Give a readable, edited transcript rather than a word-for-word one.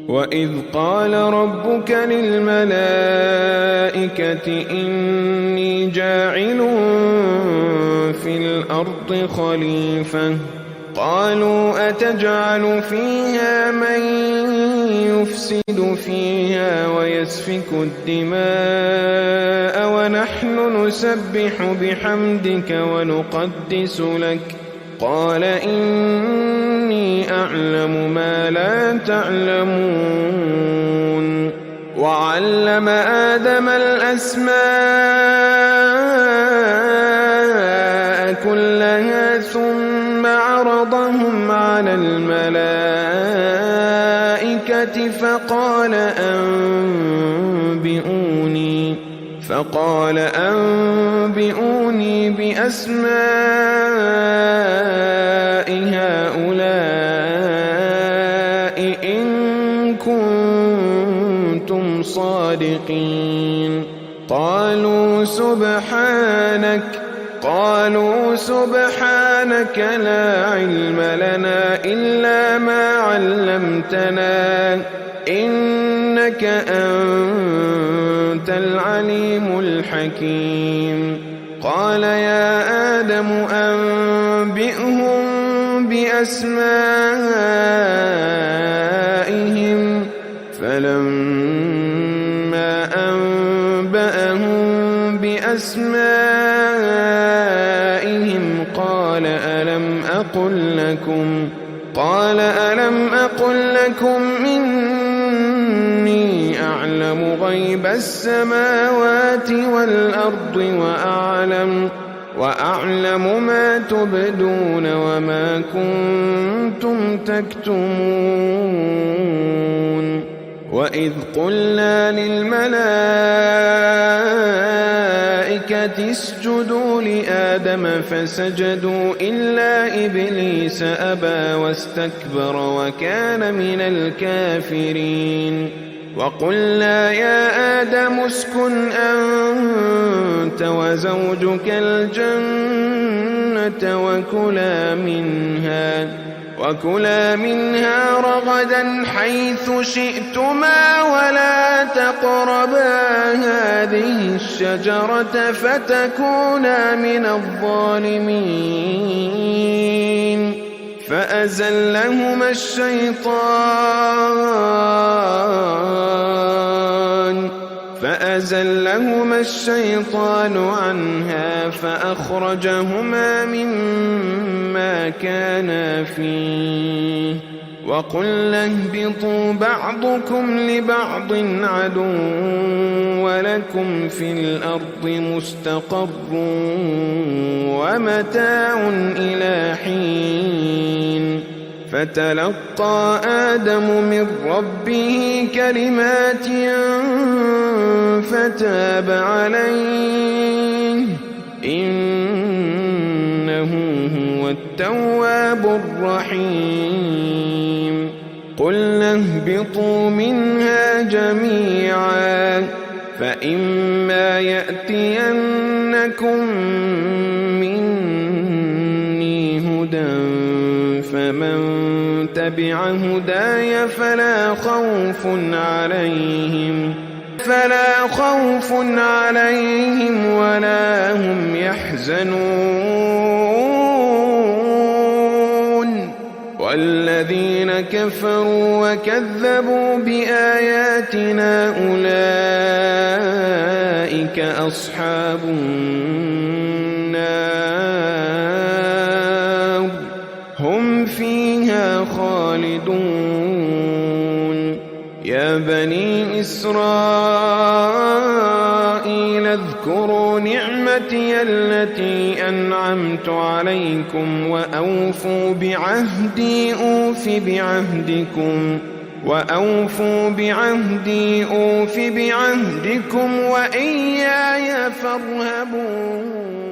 وإذ قال ربك للملائكة إني جاعل في الأرض خليفة قالوا أتجعل فيها من يفسد فيها ويسفك الدماء ونحن نسبح بحمدك ونقدس لك قال إني أعلم ما لا تعلمون وعلم آدم الأسماء كلها ثم عرضهم على الملائكة فقال أنبئوني بأسماء هؤلاء إن كنتم صادقين قالوا سبحانك لا علم لنا إلا ما علمتنا إنك أنت العليم الحكيم قال يا آدم أنبئهم بأسمائهم فلما أنبأهم بأسمائهم قال ألم أقل لكم إني أعلم غيب السماوات والأرض وأعلم ما تبدون وما كنتم تكتمون وإذ قلنا للملائكة اسجدوا لآدم فسجدوا إلا إبليس أبى واستكبر وكان من الكافرين وقلنا يا آدم اسكن أنت وزوجك الجنة وكلا منها رغدا حيث شئتما ولا تقربا هذه الشجرة فتكونا من الظالمين فأزلهما الشيطان عنها فأخرجهما مما كانا فيه وقلنا اهبطوا بعضكم لبعض عدو ولكم في الأرض مستقر ومتاع إلى حين فتلقى آدم من ربه كلمات فتاب عليه إنه هو التواب الرحيم قلنا اهبطوا منها جميعا فإما يأتينكم مني هدى فمن تبع هداي فلا خوف عليهم ولا هم يحزنون والذين كفروا وكذبوا بآياتنا أولئك أصحاب النار هم فيها خالدون يا بني إسرائيل اذكروا نعمتي التي أنعمت عليكم وأوفوا بعهدي أوف بعهدكم وإياي فارهبون.